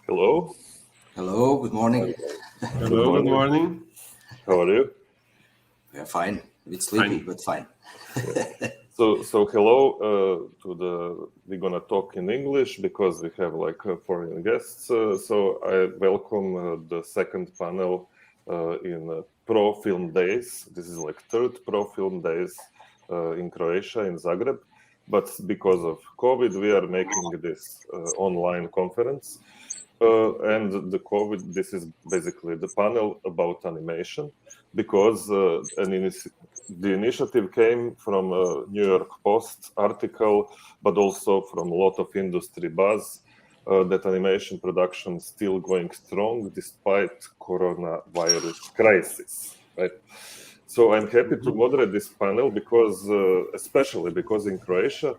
Hello. Hello, good morning. Hello, good morning. How are you? We are fine. A bit sleepy, Fine. but fine. So hello. We're gonna talk in English because we have like foreign guests. So I welcome the second panel in PROFilm days. This is like third PROFilm days in Croatia, in Zagreb. But because of COVID, we are making this online conference. And the COVID, this is basically the panel about animation, because the initiative came from a New York Post article, but also from a lot of industry buzz that animation production is still going strong despite coronavirus crisis, right? So I'm happy to moderate this panel because, especially because in Croatia,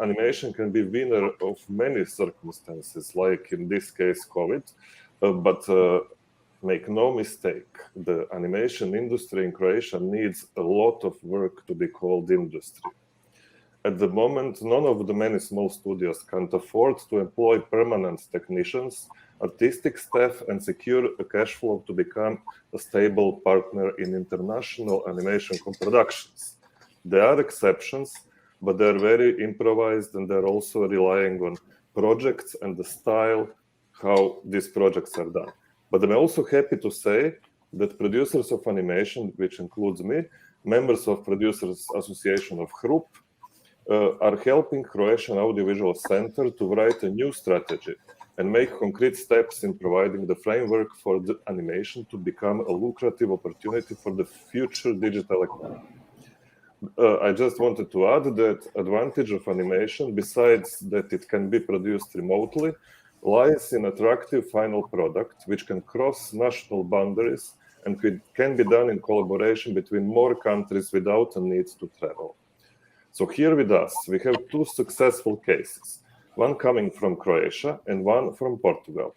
animation can be winner of many circumstances, like in this case, COVID. But make no mistake, the animation industry in Croatia needs a lot of work to be called industry. At the moment, none of the many small studios can afford to employ permanent technicians, artistic staff, and secure a cash flow to become a stable partner in international animation productions. There are exceptions, but they're very improvised, and they're also relying on projects and the style how these projects are done. But I'm also happy to say that producers of animation, which includes me, members of Producers Association of HRUP, are helping Croatian Audiovisual Center to write a new strategy and make concrete steps in providing the framework for the animation to become a lucrative opportunity for the future digital economy. I just wanted to add that advantage of animation, besides that it can be produced remotely, lies in attractive final product, which can cross national boundaries and can be done in collaboration between more countries without a need to travel. So here with us, we have two successful cases, one coming from Croatia and one from Portugal.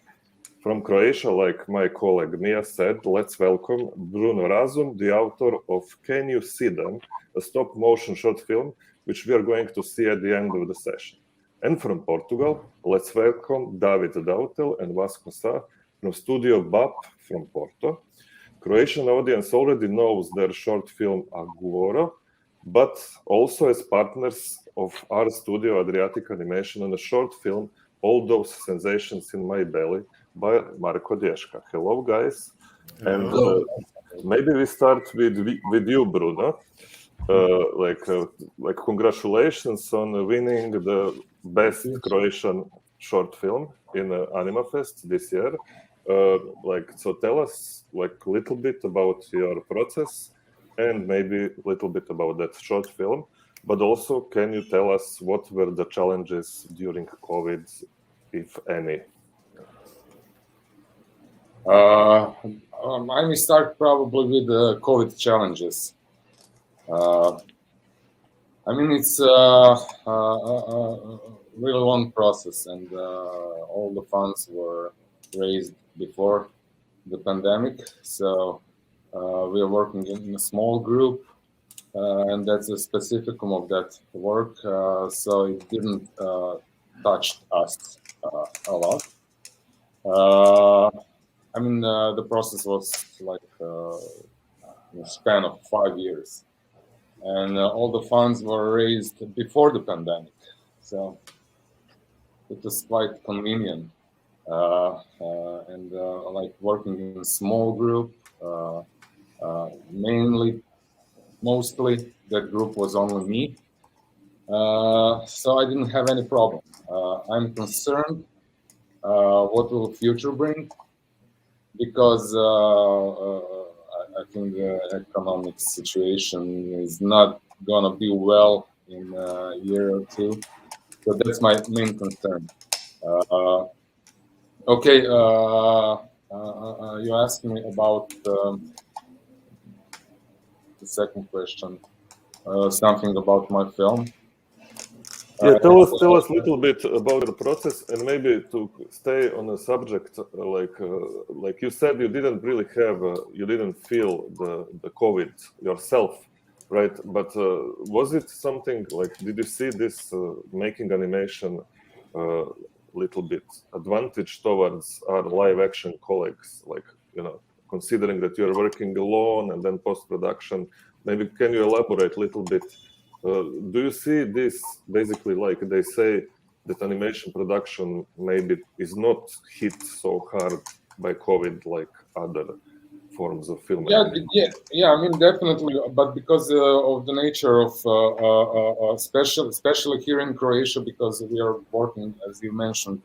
From Croatia, like my colleague Mia said, let's welcome Bruno Razum, the author of Can You See Them?, a stop-motion short film, which we are going to see at the end of the session. And from Portugal, let's welcome Doutel and Vasco Sá from Studio BAP from Porto. Croatian audience already knows their short film Agora, but also as partners of our studio Adriatic Animation on a short film, All Those Sensations in My Belly, by Marko Dješka. Hello, guys. And maybe we start with you, Bruno. Like congratulations on winning the best Croatian short film in Animafest this year. So tell us like a little bit about your process and maybe a little bit about that short film. But also, can you tell us what were the challenges during COVID, if any? I may start probably with the COVID challenges. I mean, it's a really long process, and all the funds were raised before the pandemic. So we are working in a small group, and that's a specificum of that work. So it didn't touch us a lot. I mean, the process was like in a span of 5 years, and all the funds were raised before the pandemic, so it was quite convenient. And like working in a small group, mostly that group was only me, so I didn't have any problem. I'm concerned what will the future bring, because I think the economic situation is not gonna be well in a year or two. So that's my main concern. Okay, you asked me about the second question, something about my film. Yeah, tell us a little bit about the process, and maybe to stay on a subject like you said, you didn't really have, you didn't feel the COVID yourself, right? But was it something like, did you see this making animation little bit advantage towards our live action colleagues, like, considering that you're working alone and then post-production. Maybe can you elaborate a little bit? Do you see this basically like they say that animation production maybe is not hit so hard by COVID like other forms of film? Yeah. I mean, definitely, but because of the nature of especially here in Croatia, because we are working, as you mentioned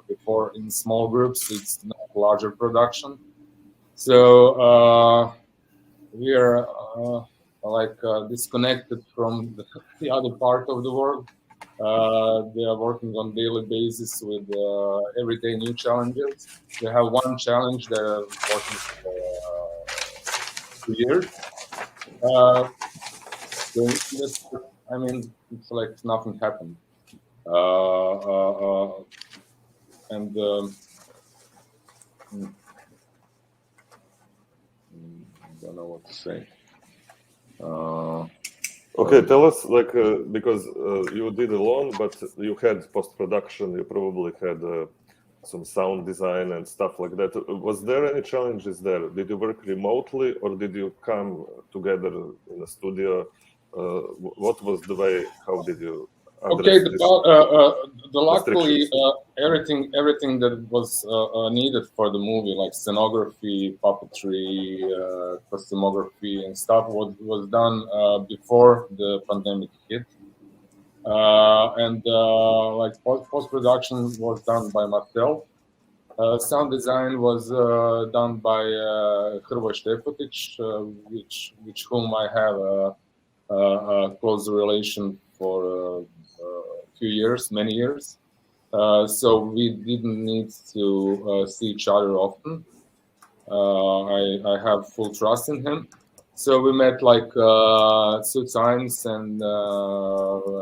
before, in small groups, it's not larger production. So we are disconnected from the other part of the world. They are working on daily basis with everyday new challenges. They have one challenge they're working for 2 years. I mean, it's like nothing happened. And I don't know what to say. Okay, tell us, because you did alone, but you had post-production, you probably had some sound design and stuff like that. Was there any challenges there? Did you work remotely or did you come together in a studio? What was the way? How did you address this? Luckily, everything that was needed for the movie, like scenography, puppetry, costumography, and stuff, was done before the pandemic hit. And post-production was done by myself. Sound design was done by Hrvoje Štefotić, which whom I have a close relation for few years, many years. So we didn't need to see each other often. I have full trust in him. So we met like 2 times, and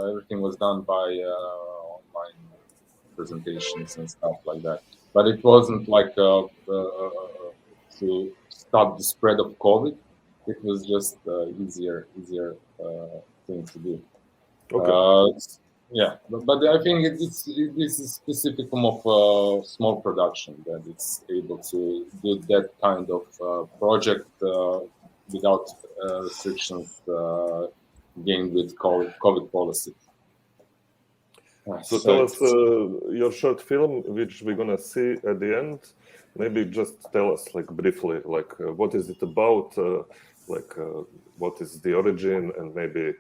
everything was done by online presentations and stuff like that. But it wasn't like to stop the spread of COVID. It was just easier thing to do. Okay. Yeah, but I think this is specificum of small production, that it's able to do that kind of project without restrictions gained with COVID policy. So tell us your short film, which we're gonna see at the end. Maybe just tell us, like, briefly, like what is it about, what is the origin, and maybe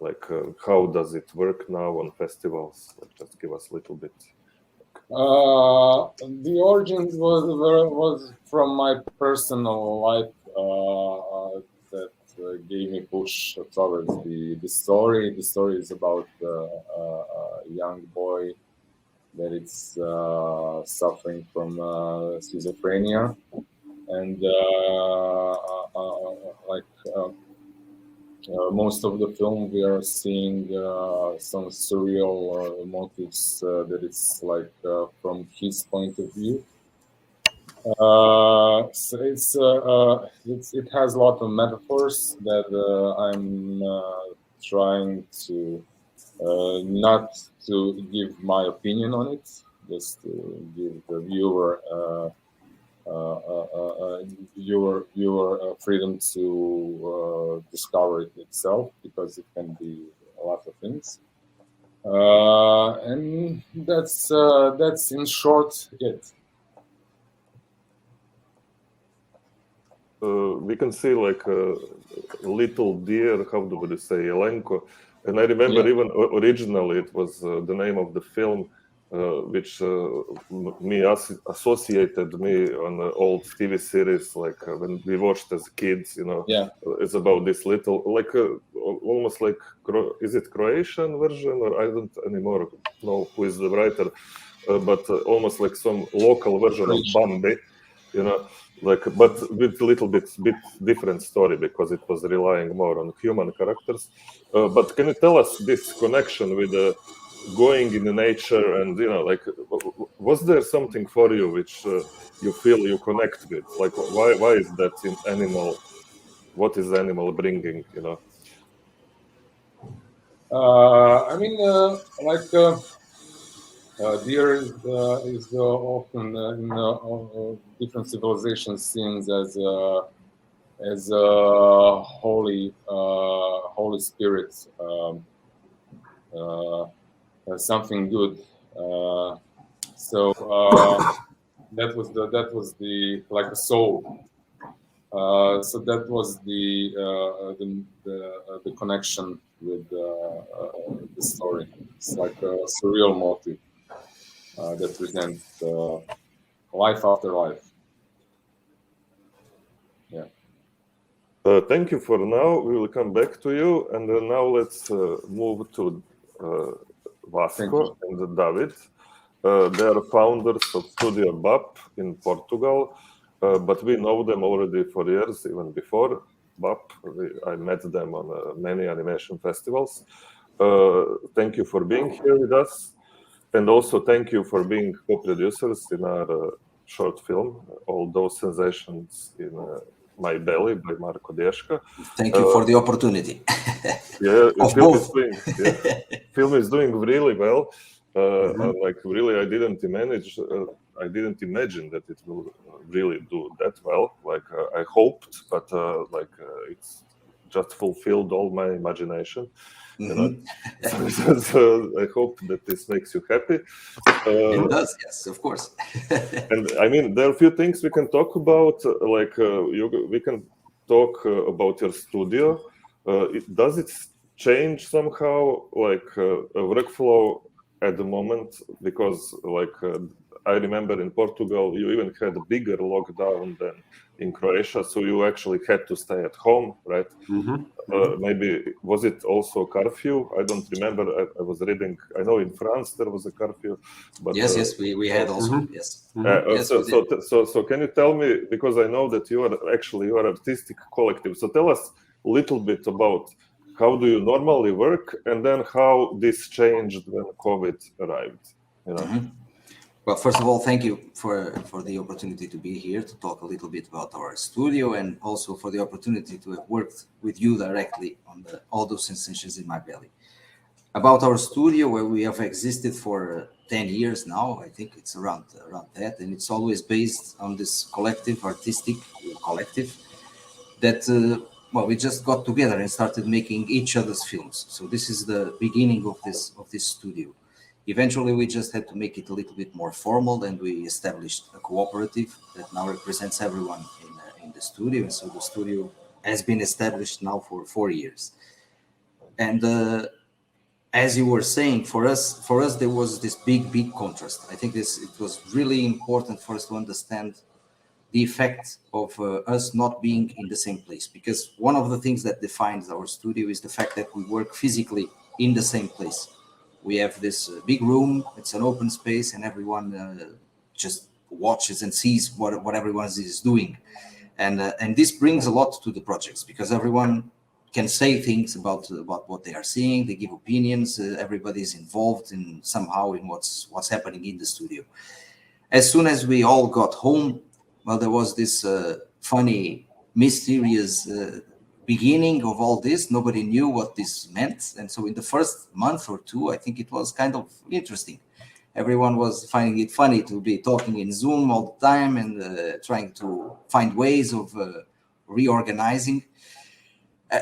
like how does it work now on festivals? Like, just give us a little bit. The origins was from my personal life that gave me push towards the story. The story is about a young boy that is suffering from schizophrenia, and most of the film we are seeing some surreal motives that it's like from his point of view. So it has a lot of metaphors that I'm trying to not to give my opinion on it, just to give the viewer freedom to discover it itself, because it can be a lot of things. And that's in short it. We can see like a little deer, how do we say, Jelenko. And I remember even originally it was the name of the film, which associated me on an old TV series, like when we watched as kids, you know. Yeah. It's about this little, like almost like, is it Croatian version, or I don't anymore know who is the writer, but almost like some local version of Bambi, you know. Like, but with a little bit different story, because it was relying more on human characters. But can you tell us this connection with going in the nature, and you know, like, was there something for you which you feel you connect with? Like, why is that in animal? What is animal bringing? You know. I mean, Deer is often in different civilizations seen as holy spirits, something good. So that was the like a soul. So that was the connection with the story. It's like a surreal motive that presents life after life. Yeah. Thank you for now. We will come back to you, and now let's move to Vasco and David. They are founders of Studio BAP in Portugal, but we know them already for years, even before BAP. I met them on many animation festivals. Thank you for being here with us, and also thank you for being co-producers in our short film, All Those Sensations in My Belly by Marko Dješka. Thank you for the opportunity. Yeah, Of film both. is doing, film is doing really well. Like really, I didn't imagine that it will really do that well. Like I hoped, but like it's just fulfilled all my imagination. You know? So I hope that this makes you happy. It does, yes, of course. And I mean, there are a few things we can talk about. Like we can talk about your studio. Does it change somehow, like workflow at the moment? Because like I remember in Portugal, you even had a bigger lockdown than in Croatia, so you actually had to stay at home, right? Maybe was it also curfew? I don't remember. I was reading. I know in France there was a curfew, but yes, we had also yes. Yes, so can you tell me, because I know that you are artistic collective. So tell us a little bit about how do you normally work, and then how this changed when COVID arrived. You know. Well, first of all, thank you for the opportunity to be here to talk a little bit about our studio, and also for the opportunity to have worked with you directly on All Those Sensations in My Belly. About our studio, where we have existed for 10 years now, I think it's around that, and it's always based on this collective, artistic collective, that well, we just got together and started making each other's films. So this is the beginning of this studio. Eventually, we just had to make it a little bit more formal, and we established a cooperative that now represents everyone in the studio. And so the studio has been established now for 4 years. And as you were saying, for us, there was this big contrast. I think it was really important for us to understand the effect of us not being in the same place, because one of the things that defines our studio is the fact that we work physically in the same place. We have this big room, it's an open space, and everyone just watches and sees what everyone is doing. And this brings a lot to the projects, because everyone can say things about what they are seeing, they give opinions, everybody's involved in somehow in what's happening in the studio. As soon as we all got home, well, there was this funny, mysterious beginning of all this. Nobody knew what this meant. And so in the first month or two, I think it was kind of interesting. Everyone was finding it funny to be talking in Zoom all the time and trying to find ways of reorganizing.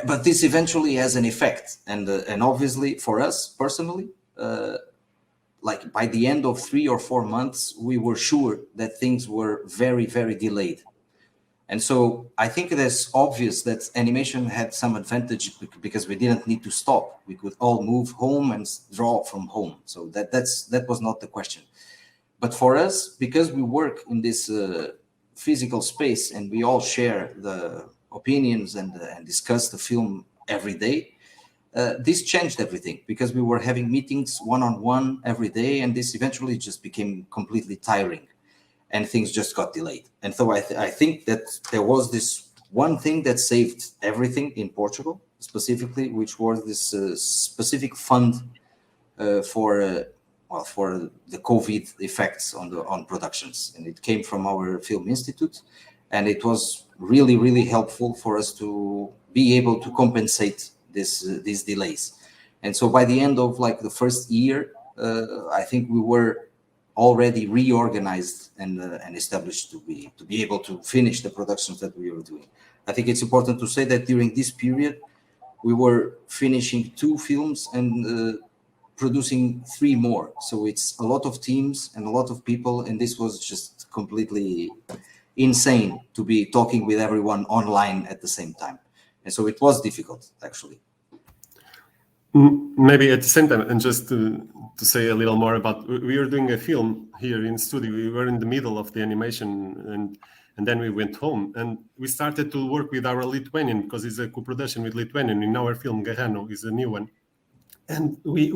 But this eventually has an effect. And obviously for us personally, like by the end of 3 or 4 months, we were sure that things were very, very delayed. And so I think it is obvious that animation had some advantage because we didn't need to stop. We could all move home and draw from home. So that was not the question. But for us, because we work in this physical space and we all share the opinions and discuss the film every day, this changed everything, because we were having meetings one-on-one every day, and this eventually just became completely tiring. And things just got delayed. And so I think that there was this one thing that saved everything in Portugal, specifically, which was this specific fund for the COVID effects on productions. And it came from our Film Institute. And it was really, really helpful for us to be able to compensate these delays. And so by the end of like the first year, I think we were already reorganized and established to be able to finish the productions that we were doing. I think it's important to say that during this period, we were finishing 2 films and producing 3 more. So it's a lot of teams and a lot of people, and this was just completely insane to be talking with everyone online at the same time. And so it was difficult, actually. Maybe at the same time, and just to say a little more about, we were doing a film here in studio. We were in the middle of the animation, and then we went home, and we started to work with our Lithuanian, because it's a co-production with Lithuanian. In our film, Gahano is a new one, and we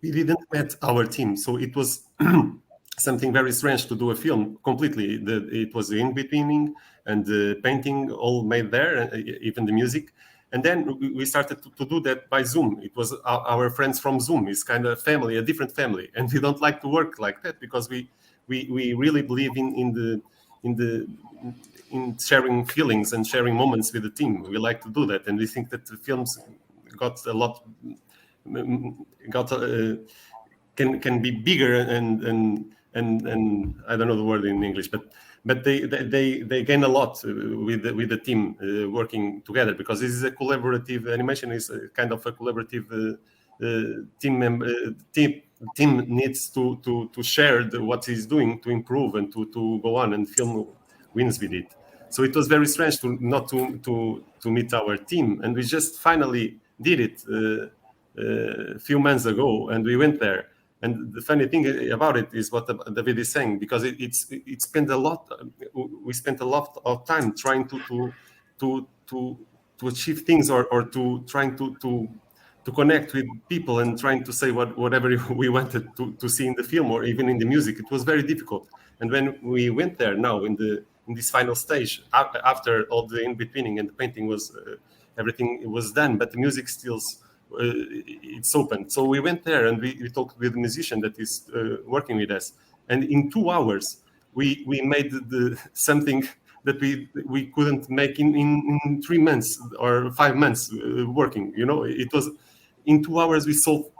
didn't met our team, so it was something very strange to do a film completely. It was the in-betweening and the painting all made there, even the music. And then we started to do that by Zoom. It was our friends from Zoom. It's kind of family, a different family, and we don't like to work like that because we really believe in sharing feelings and sharing moments with the team. We like to do that, and we think that the films can be bigger and I don't know the word in English, but they gain a lot with the team working together, because this is a collaborative animation. Is a kind of a collaborative team needs to share what he's doing to improve and to go on, and film wins with it. So it was very strange not to meet our team, and we just finally did it a few months ago, and we went there. And the funny thing about it is what David is saying, because we spent a lot of time trying to achieve things, or to trying to connect with people and trying to say whatever we wanted to see in the film or even in the music. It was very difficult. And when we went there now in this final stage, after all the in-betweening and the painting was everything was done, but the music still it's open. So we went there and we talked with the musician that is working with us, and in 2 hours we made something that we couldn't make in 3 months or 5 months working. It was in 2 hours we solved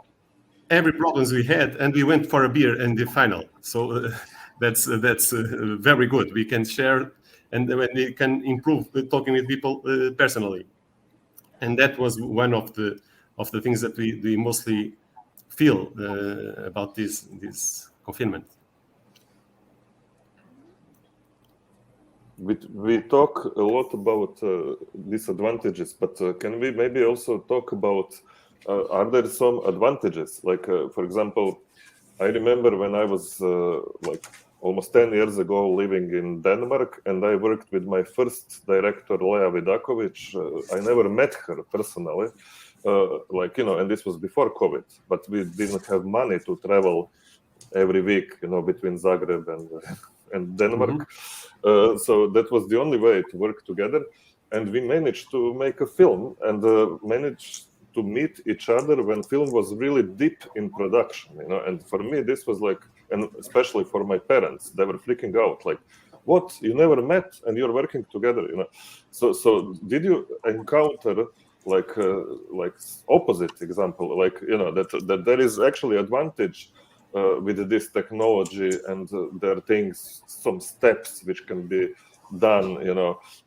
every problems we had, and we went for a beer in the final. So that's very good. We can share, and when we can improve talking with people personally, and that was one of the things that we mostly feel about this confinement. We talk a lot about disadvantages, but can we maybe also talk about are there some advantages? Like, for example, I remember when I was like almost 10 years ago living in Denmark, and I worked with my first director, Lea Vidakovic. I never met her personally. And this was before COVID, but we didn't have money to travel every week, between Zagreb and Denmark. So that was the only way to work together. And we managed to make a film and managed to meet each other when film was really deep in production, And for me, this was like, and especially for my parents, they were freaking out, like, what? You never met and you're working together, So did you encounter like opposite example, like that there is actually advantage with this technology, and there are things, some steps which can be done,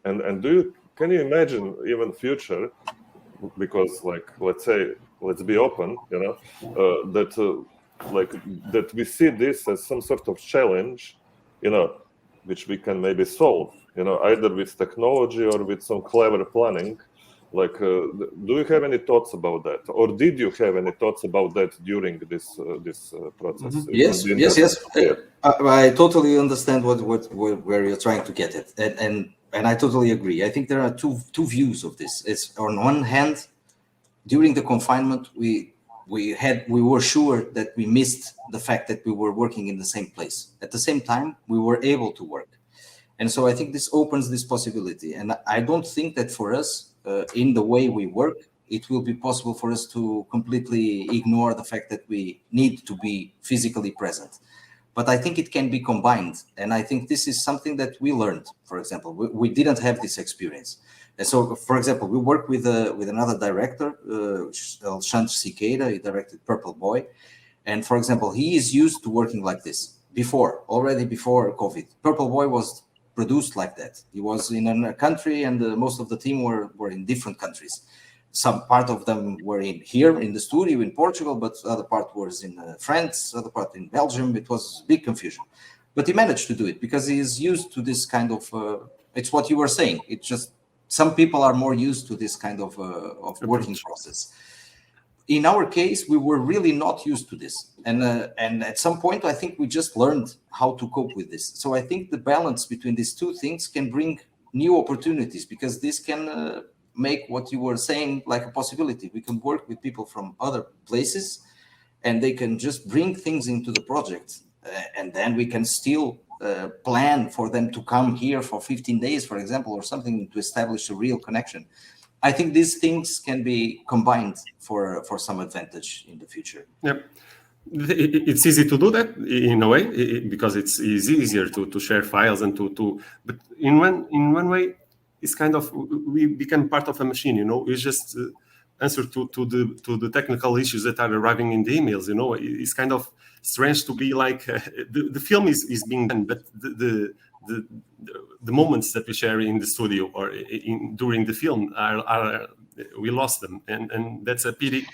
and can you imagine even future, because like let's be open, that we see this as some sort of challenge, which we can maybe solve, either with technology or with some clever planning. Like, do you have any thoughts about that, or did you have any thoughts about that during this process? Mm-hmm. Yes. I totally understand where you're trying to get it, and I totally agree. I think there are two views of this. It's, on one hand, during the confinement, we were sure that we missed the fact that we were working in the same place. At the same time, we were able to work, and so I think this opens this possibility. And I don't think that for us, in the way we work, it will be possible for us to completely ignore the fact that we need to be physically present. But I think it can be combined. And I think this is something that we learned. For example, we didn't have this experience. And so, for example, we worked with another director, Alexandre Siqueira. He directed Purple Boy. And for example, he is used to working like this already before COVID. Purple Boy was produced like that. He was in a country, and most of the team were in different countries. Some part of them were here in the studio in Portugal, but other part was in France, other part in Belgium. It was big confusion. But he managed to do it because he is used to this kind of, it's what you were saying. It's just some people are more used to this kind of working process. In our case, we were really not used to this. And at some point, I think we just learned how to cope with this. So I think the balance between these two things can bring new opportunities, because this can make what you were saying like a possibility. We can work with people from other places, and they can just bring things into the project. And then we can still plan for them to come here for 15 days, for example, or something, to establish a real connection. I think these things can be combined for some advantage in the future. Yep. It's easy to do that in a way, because it's easier to share files and but in one way, it's kind of, we become part of a machine, you know. It's just answer to the technical issues that are arriving in the emails, you know. It's kind of strange to be like the film is being done, but the moments that we share in the studio or during the film are we lost them, and that's a pity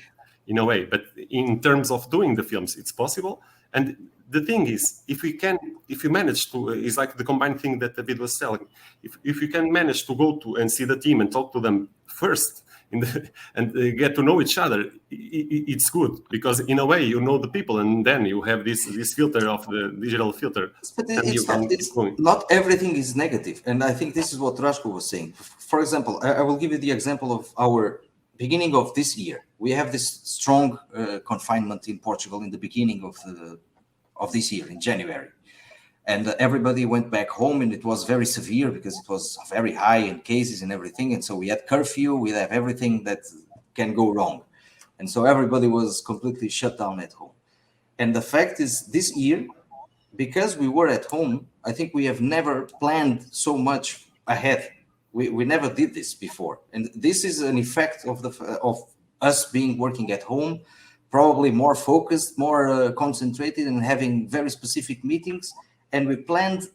in a way. But in terms of doing the films, it's possible. And the thing is, if we manage to, is like the combined thing that David was telling. If you can manage to go to and see the team and talk to them first, and get to know each other, it's good, because in a way you know the people, and then you have this filter of the digital filter. But it's not everything is negative, and I think this is what Draško was saying. For example, I will give you the example of our beginning of this year. We have this strong confinement in Portugal in the beginning of this year, in January. And everybody went back home, and it was very severe because it was very high in cases and everything. And so we had curfew, we have everything that can go wrong. And so everybody was completely shut down at home. And the fact is, this year, because we were at home, I think we have never planned so much ahead. We never did this before. And this is an effect of us working at home, probably more focused, more concentrated, and having very specific meetings. And we planned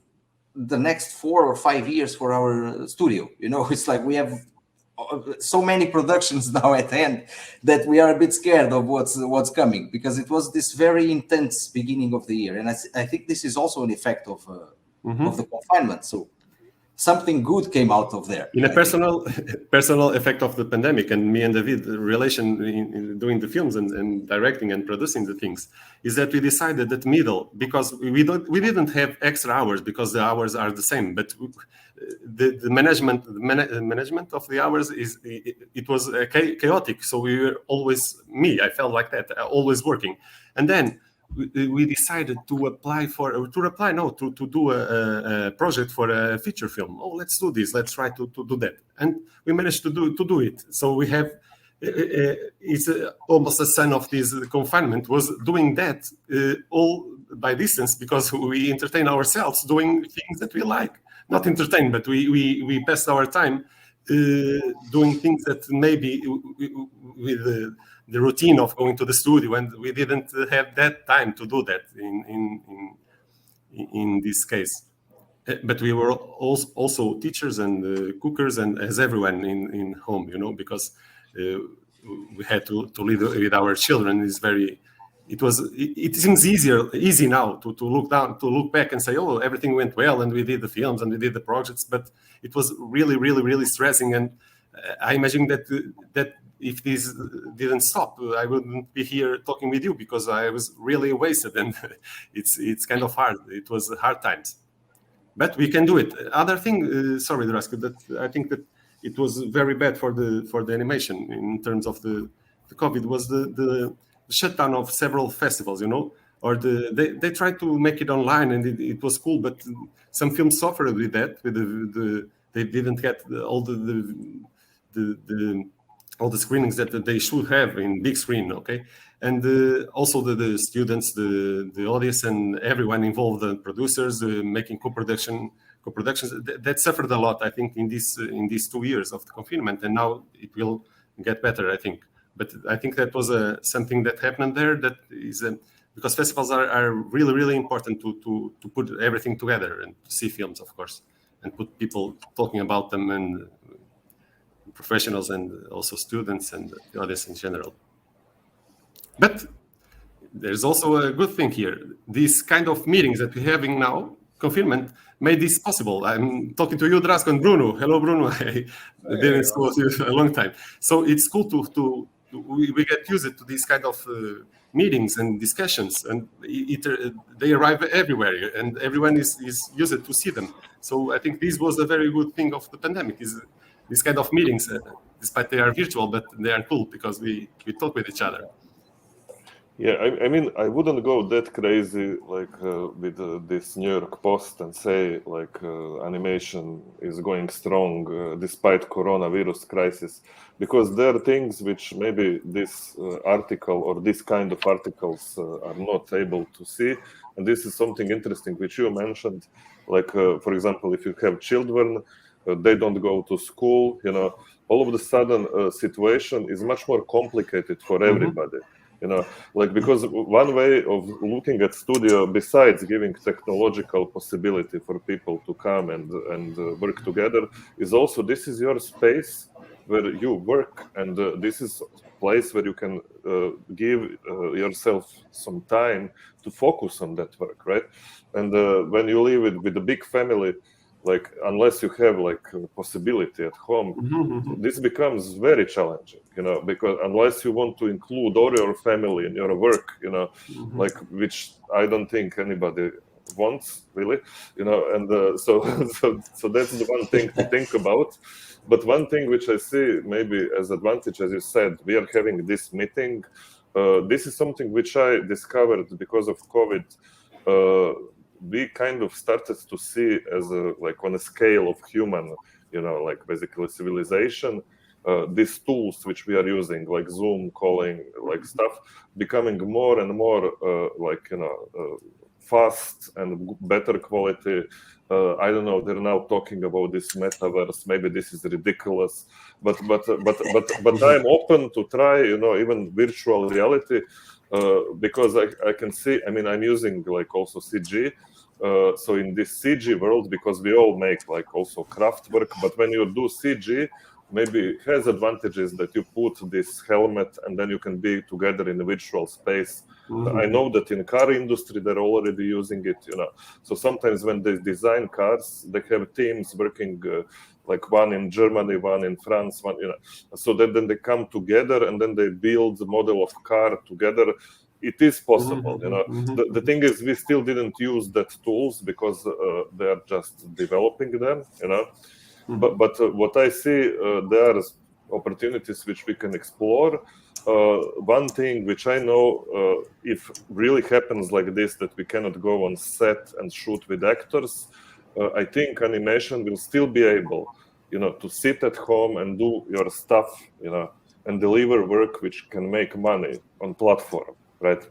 the next 4 or 5 years for our studio. You know, it's like we have so many productions now at hand that we are a bit scared of what's coming, because it was this very intense beginning of the year. And I think this is also an effect of the confinement. So something good came out of there. In a personal effect of the pandemic, and me and David relation in doing the films and directing and producing the things, is that we decided that middle, because we didn't have extra hours because the hours are the same, but the management of the hours it was chaotic. So we were always, I felt like that, always working, and then we decided to do a project for a feature film. Oh, let's do this. Let's try to do that, and we managed to do it. So we have. It's almost a son of this confinement was doing that all by distance, because we entertain ourselves doing things that we like. Not entertain, but we passed our time doing things that maybe with the routine of going to the studio, and we didn't have that time to do that in this case. But we were also teachers and cookers, and as everyone in home, you know, because we had to live with our children. It seems easy now to look back and say, oh, everything went well, and we did the films and we did the projects, but it was really, really, really stressing. And I imagine that if this didn't stop, I wouldn't be here talking with you, because I was really wasted, and it's kind of hard. It was hard times, but we can do it. Other thing, sorry, Draško, that I think that it was very bad for the animation in terms of the COVID was the shutdown of several festivals, you know, or they tried to make it online, and it was cool, but some films suffered with that. They didn't get all the screenings that they should have in big screen, okay, and also the students, the audience, and everyone involved, the producers, making co-productions that suffered a lot, I think, in these 2 years of the confinement, and now it will get better, I think. But I think that was something that happened there that is because festivals are really, really important to put everything together and to see films, of course, and put people talking about them, and professionals and also students and the audience in general. But there's also a good thing here. These kind of meetings that we're having now, confinement, made this possible. I'm talking to you, Draško, and Bruno. Hello, Bruno. I didn't see you a long time. So it's cool we get used to these kind of meetings and discussions, and they arrive everywhere, and everyone is used to see them. So I think this was a very good thing of the pandemic, is these kind of meetings, despite they are virtual, but they are cool because we talk with each other. Yeah, I mean, I wouldn't go that crazy like with this New York Post and say like animation is going strong despite coronavirus crisis, because there are things which maybe this article or this kind of articles are not able to see. And this is something interesting which you mentioned, like for example, if you have children, they don't go to school, you know, all of a sudden situation is much more complicated for everybody. You know, like, because one way of looking at studio, besides giving technological possibility for people to come and work together, is also this is your space where you work, and this is a place where you can give yourself some time to focus on that work, right? And when you live with a big family, like, unless you have like a possibility at home, this becomes very challenging, you know, because unless you want to include all your family in your work, you know, like, which I don't think anybody wants really, you know, and so that's the one thing to think about. But one thing which I see maybe as advantage, as you said, we are having this meeting. This is something which I discovered because of COVID. We kind of started to see as a, like, on a scale of human, you know, like basically civilization, these tools which we are using, like Zoom calling, like stuff, becoming more and more like, you know, fast and better quality. I don't know, they're now talking about this metaverse. Maybe this is ridiculous, but I'm open to try, you know, even virtual reality, because I can see, I mean, I'm using like also CG. So in this CG world, because we all make like also craft work, but when you do CG, maybe it has advantages that you put this helmet and then you can be together in a virtual space. I know that in car industry, they're already using it, you know. So sometimes when they design cars, they have teams working like one in Germany, one in France, one, you know, so that then they come together and then they build the model of car together. It is possible, you know. The thing is, we still didn't use that tools because they are just developing them, you know. But what I see, there are opportunities which we can explore. One thing which I know, if really happens like this, that we cannot go on set and shoot with actors, I think animation will still be able, you know, to sit at home and do your stuff, you know, and deliver work which can make money on platform. Right,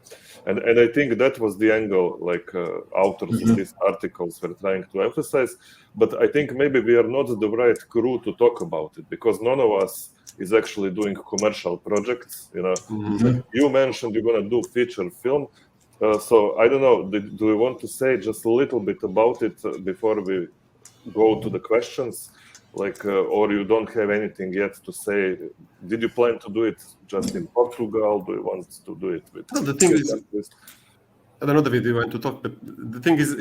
and I think that was the angle, like authors of these articles were trying to emphasize. But I think maybe we are not the right crew to talk about it, because none of us is actually doing commercial projects. You know, you mentioned you're gonna do feature film, so I don't know. Do we want to say just a little bit about it before we go to the questions? Like, or you don't have anything yet to say? Did you plan to do it just in Portugal? Do you want to do it with? No, the thing is, I don't know, David, you want to talk, but the thing is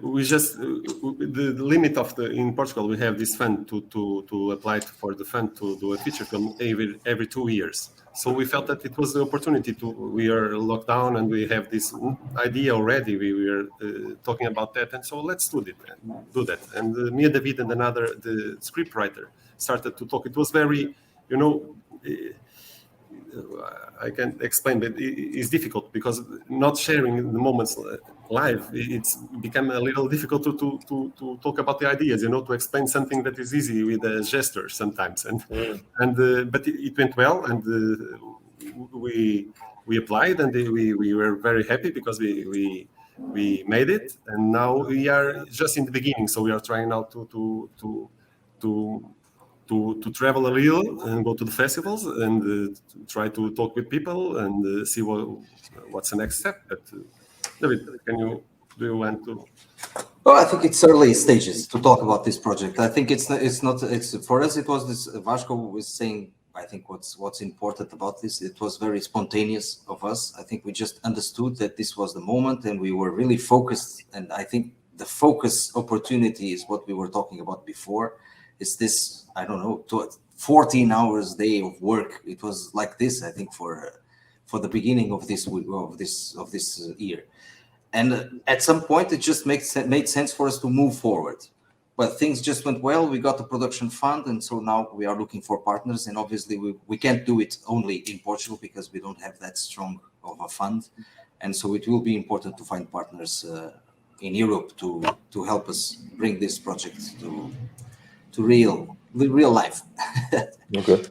we just the limit of in Portugal, we have this fund to apply for the fund to do a feature film every 2 years. So we felt that it was the opportunity we are locked down and we have this idea already. We were talking about that, and so let's do that. And me and David and the script writer started to talk. It was very, you know, I can explain, but it's difficult because not sharing the moments live, it's become a little difficult to talk about the ideas, you know, to explain something that is easy with a gesture sometimes. But it went well, and we applied, and we were very happy because we made it, and now we are just in the beginning. So we are trying now to to travel a little and go to the festivals and try to talk with people and see what's the next step. But David, do you want to? Well, I think it's early stages to talk about this project. I think it's for us. It was this. Vasco was saying. I think what's important about this. It was very spontaneous of us. I think we just understood that this was the moment, and we were really focused. And I think the focus opportunity is what we were talking about before. It's this. I don't know, 14 hours a day of work. It was like this. I think for the beginning of this year. And at some point, it just made sense for us to move forward. But things just went well. We got the production fund, and so now we are looking for partners. And obviously, we can't do it only in Portugal because we don't have that strong of a fund. And so it will be important to find partners in Europe to help us bring this project to real life. Okay.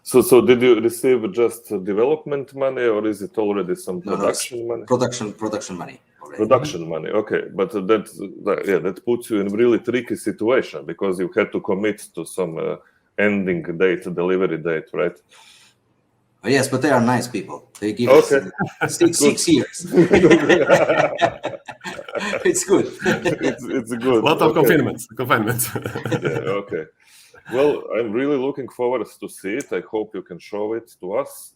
So did you receive just development money, or is it already some production money? Production money. Already. Production money, okay. But that puts you in a really tricky situation because you had to commit to some ending date, delivery date, right? Oh, yes, but they are nice people. They give us 6 years. It's good. It's good. A lot of confinement. Yeah, okay. Well, I'm really looking forward to see it. I hope you can show it to us,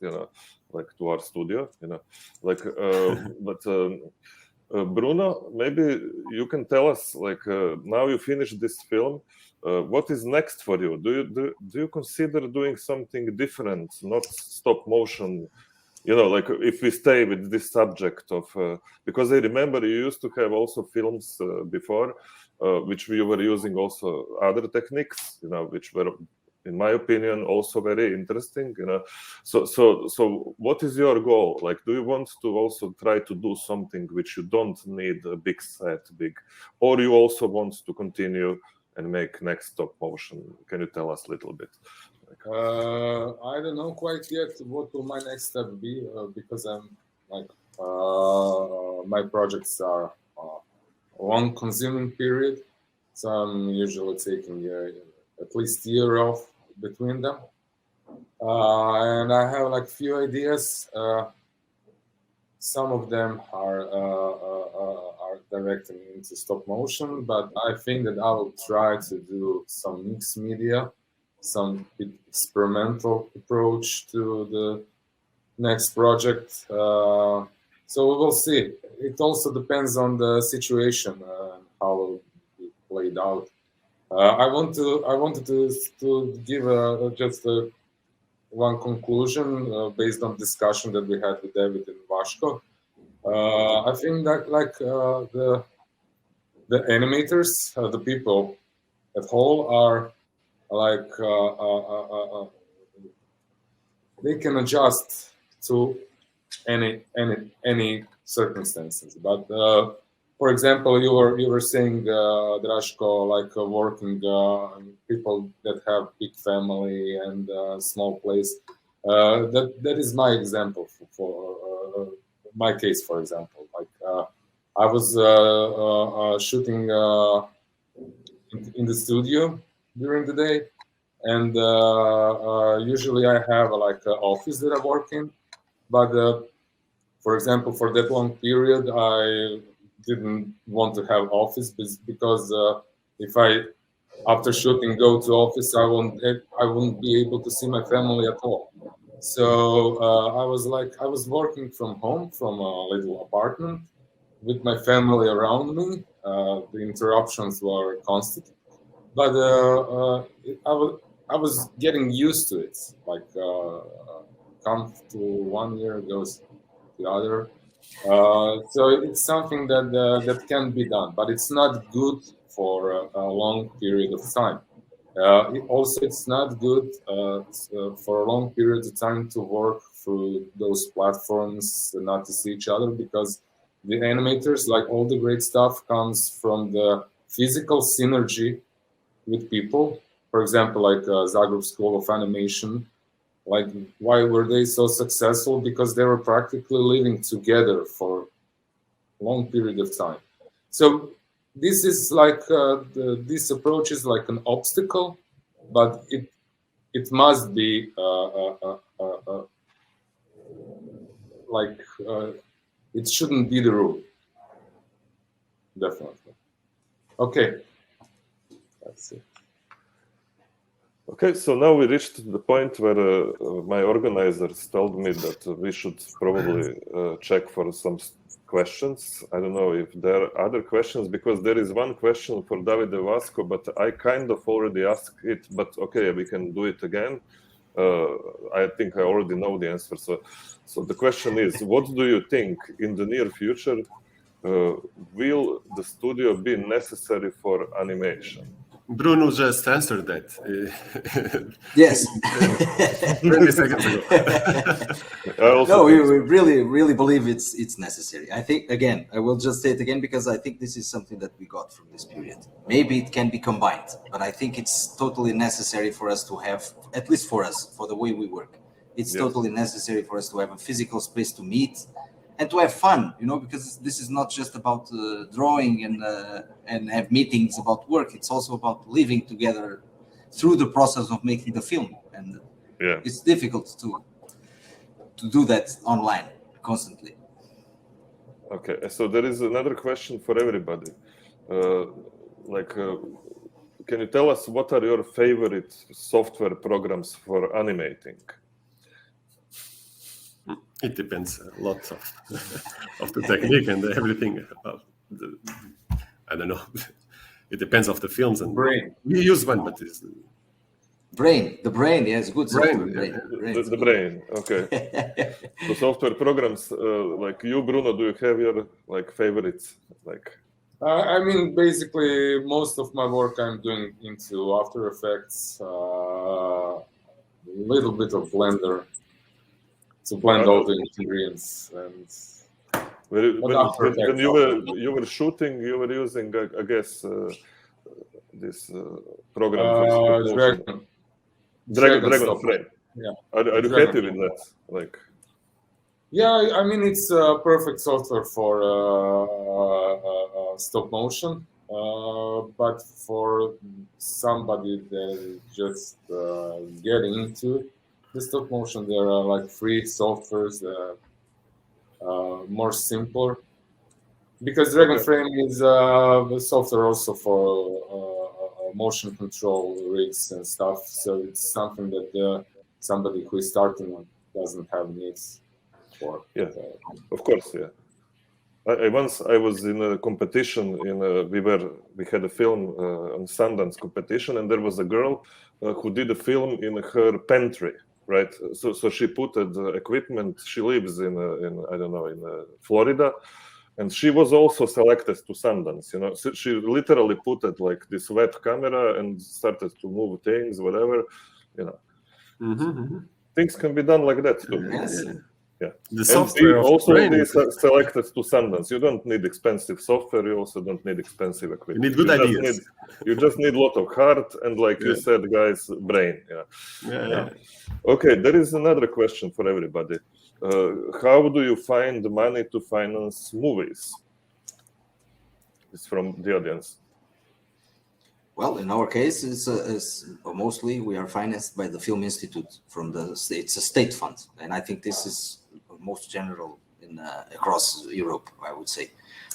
like to our studio, like. Bruno, maybe you can tell us, like, now you finished this film. What is next for you? Do you consider doing something different, not stop motion? Like if we stay with this subject of, because I remember you used to have also films before, which we were using also other techniques, which were, in my opinion, also very interesting. So what is your goal? Like, do you want to also try to do something which you don't need a big set, or you also want to continue and make next stop motion? Can you tell us a little bit? I don't know quite yet what will my next step be because I'm like my projects are long consuming period, so I'm usually taking at least a year off between them, and I have like few ideas. Some of them are directing into stop motion, but I think that I will try to do some mixed media, some experimental approach to the next project. So we will see. It also depends on the situation and how it will be played out. I wanted to give just one conclusion based on discussion that we had with David and Vasco. I think that like the animators, the people at whole are like they can adjust to any circumstances. But for example, you were saying Draško, like working people that have big family and small place. That is my example for my case. For example, like I was shooting in the studio during the day, and usually I have like an office that I work in. But for example, for that long period, I didn't want to have office because if I after shooting go to office, I wouldn't be able to see my family at all. So I was working from home from a little apartment with my family around me. The interruptions were constant, but I was getting used to it. Like come to 1 year goes the other. So it's something that can be done, but it's not good for a long period of time. It's not good for a long period of time to work through those platforms and not to see each other, because the animators, like all the great stuff, comes from the physical synergy with people. For example, like Zagreb School of Animation, like why were they so successful? Because they were practically living together for a long period of time. So this is like this approach is like an obstacle but it must be like it shouldn't be the rule. Definitely. Okay. That's it. Okay, so now we reached the point where my organizers told me that we should probably check for some questions. I don't know if there are other questions, because there is one question for Davide Vasco, but I kind of already asked it, but okay, we can do it again. I think I already know the answer. So the question is, what do you think in the near future, will the studio be necessary for animation? Bruno just answered that. Yes. 20 seconds ago. No, we really believe it's necessary. I think, again, I will just say it again, because I think this is something that we got from this period. Maybe it can be combined, but I think it's totally necessary for us to have, at least for us, for the way we work. It's totally necessary for us to have a physical space to meet and to have fun, you know, because this is not just about drawing and have meetings about work. It's also about living together through the process of making the film. And it's difficult to do that online constantly. Okay, so there is another question for everybody. Can you tell us what are your favorite software programs for animating? It depends a lot of the technique and everything. I don't know. It depends of the films and Brain. We use one, but it's the brain, yes, good software. The brain, okay. So software programs, like you, Bruno, do you have your favorites? I mean, basically, most of my work I'm doing into After Effects, a little bit of Blender to blend all the ingredients. And when you were shooting, you were using, I guess, this program for Dragon Frame. Yeah. Are you happy with that? Yeah, I mean, it's a perfect software for stop motion, but for somebody that is just getting into the stop motion, there are free softwares that are more simpler. Because Dragon Frame is a software also for motion control rigs and stuff, so it's something that somebody who is starting doesn't have needs for. Yeah, of course, yeah. I was in a competition we had a film on Sundance competition, and there was a girl who did a film in her pantry, right? So she put the equipment. She lives in Florida, and she was also selected to Sundance. You know, so she literally put it this web camera and started to move things, whatever. You know, things can be done like that too. Yes. Yeah. The software also be selected to Sundance. You don't need expensive software. You also don't need expensive equipment. You need good ideas. You just need a lot of heart and, you said, guys, brain. Yeah. Okay, there is another question for everybody. How do you find the money to finance movies? It's from the audience. Well, in our case, it's mostly we are financed by the Film Institute from the state. It's a state fund, and I think this is most general across Europe, I would say.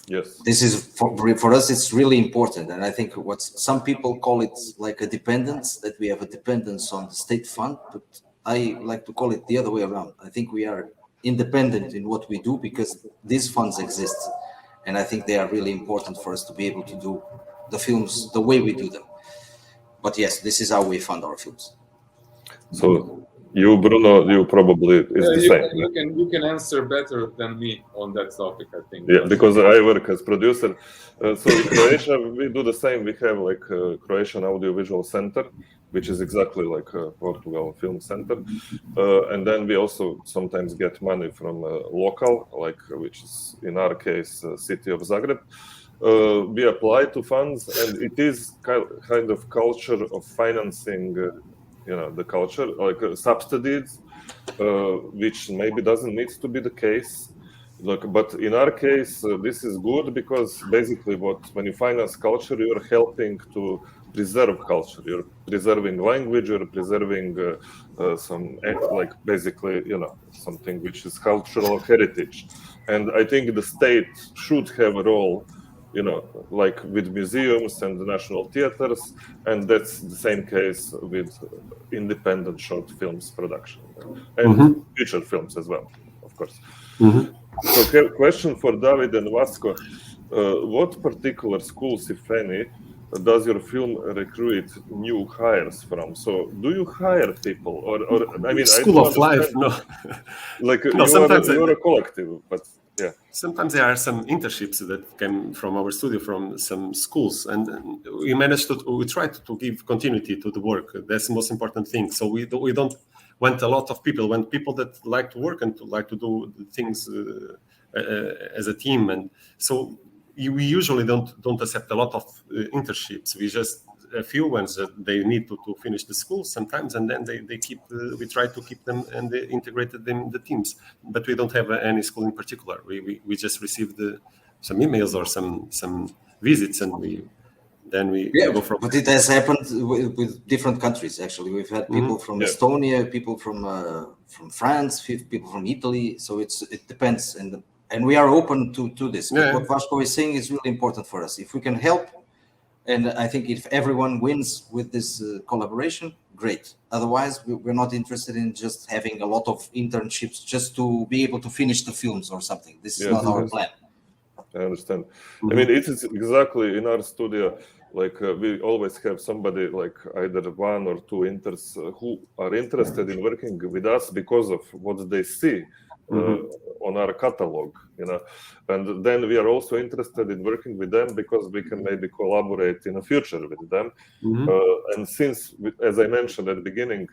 Yes. This is for us. It's really important, and I think what some people call it like a dependence, that we have a dependence on the state fund, but I like to call it the other way around. I think we are independent in what we do because these funds exist, and I think they are really important for us to be able to do the films the way we do them. But yes, this is how we fund our films. So you, Bruno, you probably the same. You can answer better than me on that topic, I think. Yeah, because I work as producer. So in Croatia, we do the same. We have Croatian Audiovisual Center, which is exactly like Portugal Film Center. And then we also sometimes get money from local, which is in our case, city of Zagreb. We apply to funds, and it is kind of culture of financing, the culture, subsidies, which maybe doesn't need to be the case. Look, but in our case, this is good because basically when you finance culture, you're helping to preserve culture. You're preserving language, you're preserving some, like basically, something which is cultural heritage. And I think the state should have a role, like with museums and the national theaters, and that's the same case with independent short films production and feature films as well, of course. So, question for David and Vasco: what particular schools, if any, does your film recruit new hires from? So, do you hire people, or I mean, School of Life? No, like no. Sometimes you're a collective, but yeah. Sometimes there are some internships that came from our studio, from some schools, and we try to give continuity to the work. That's the most important thing. So we don't want a lot of people. We want people that like to work and to like to do things as a team. And so we usually don't accept a lot of internships. We just a few ones that they need to finish the school sometimes, and then they keep. We try to keep them and they integrated them in the teams. But we don't have any school in particular. We just received some emails or some visits, and we go from. But it has happened with different countries. Actually, we've had people from Estonia, people from France, people from Italy. So it depends, and we are open to this. But what Vasco is saying is really important for us. If we can help. And I think if everyone wins with this collaboration, great. Otherwise, we're not interested in just having a lot of internships just to be able to finish the films or something. This is not our plan. I understand. I mean, it is exactly in our studio. Like we always have somebody, like either one or two interns who are interested in working with us because of what they see on our catalog, and then we are also interested in working with them because we can maybe collaborate in the future with them. And since, as I mentioned at the beginning,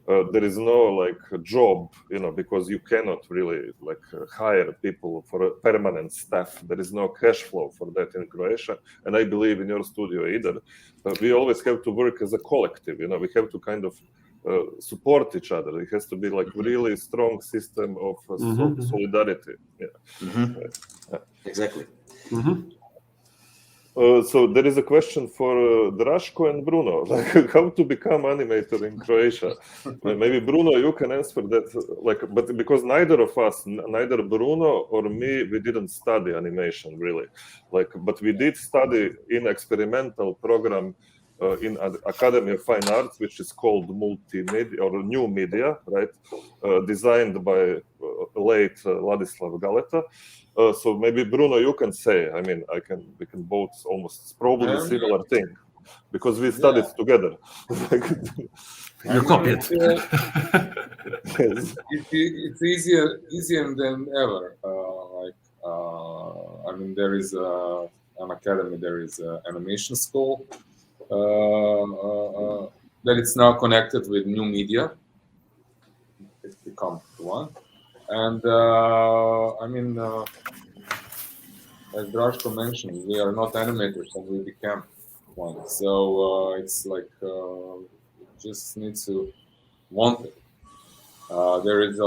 there is no like job, because you cannot really like hire people for a permanent staff. There is no cash flow for that in Croatia, and I believe in your studio either. We always have to work as a collective. We have to kind of support each other. It has to be like really strong system of solidarity. Exactly. So there is a question for Draško and Bruno, like how to become animator in Croatia. Maybe Bruno, you can answer that. But because neither of us, neither Bruno or me, we didn't study animation really. But we did study in experimental program in Academy of Fine Arts, which is called multimedia or new media, right? Designed by late Ladislav Galeta. So maybe Bruno, you can say. I mean, we can both almost probably a similar thing because we studied together. You copied. It's easier than ever. I mean, there is an academy. There is an animation school. That it's now connected with new media. It's become one, and I mean, as Draško mentioned, we are not animators, and we became one. So it's like just needs to want it. There is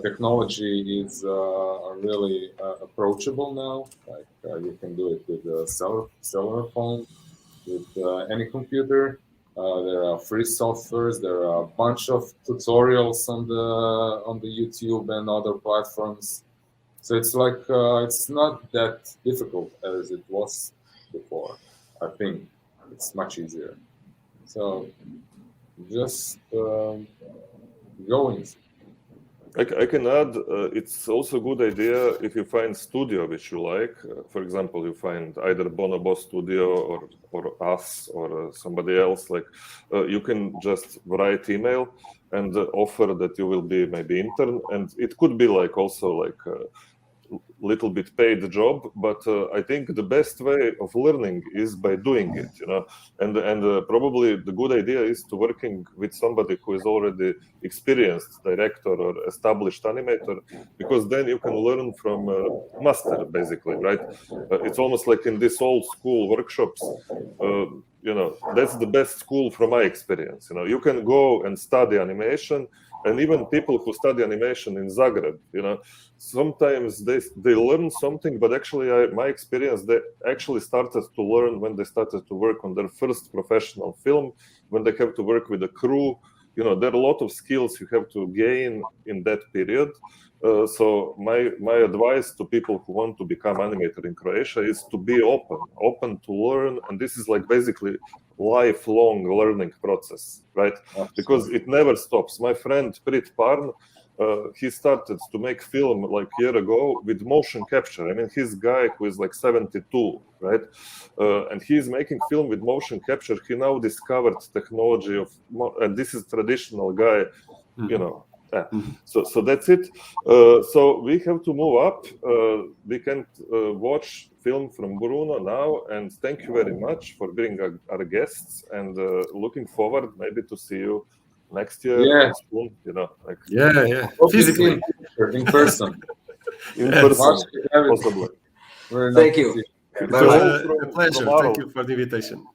technology is really approachable now. You can do it with a cellular phone. With any computer, there are free softwares. There are a bunch of tutorials on the YouTube and other platforms. So it's like it's not that difficult as it was before. I think it's much easier. So just going. I can add, it's also a good idea if you find studio which you like. For example, you find either Bonobo Studio or us or somebody else. You can just write email and offer that you will be maybe intern, and it could be also little bit paid job, but I think the best way of learning is by doing it, and probably the good idea is to working with somebody who is already experienced director or established animator, because then you can learn from master basically, right? It's almost like in these old school workshops. you know, that's the best school from my experience. You know, you can go and study animation, and even people who study animation in Zagreb, you know, sometimes they learn something, but actually, my experience, they actually started to learn when they started to work on their first professional film, when they have to work with a crew. You know, there are a lot of skills you have to gain in that period. So my advice to people who want to become animator in Croatia is to be open to learn, and this is like basically lifelong learning process, right? Absolutely. Because it never stops. My friend Prit Parn, he started to make film like a year ago with motion capture. I mean, he's a guy who is like 72, right? And he's making film with motion capture. He now discovered technology of, and this is traditional guy, you know. Yeah. So that's it. So we have to move up. We can watch film from Bruno now, and thank you very much for being our guests, and looking forward maybe to see you next year. Yeah. Soon, you know, like Physically, in person. in person, Possibly. possibly. Thank you. it Bye-bye. was a pleasure. Thank you for the invitation.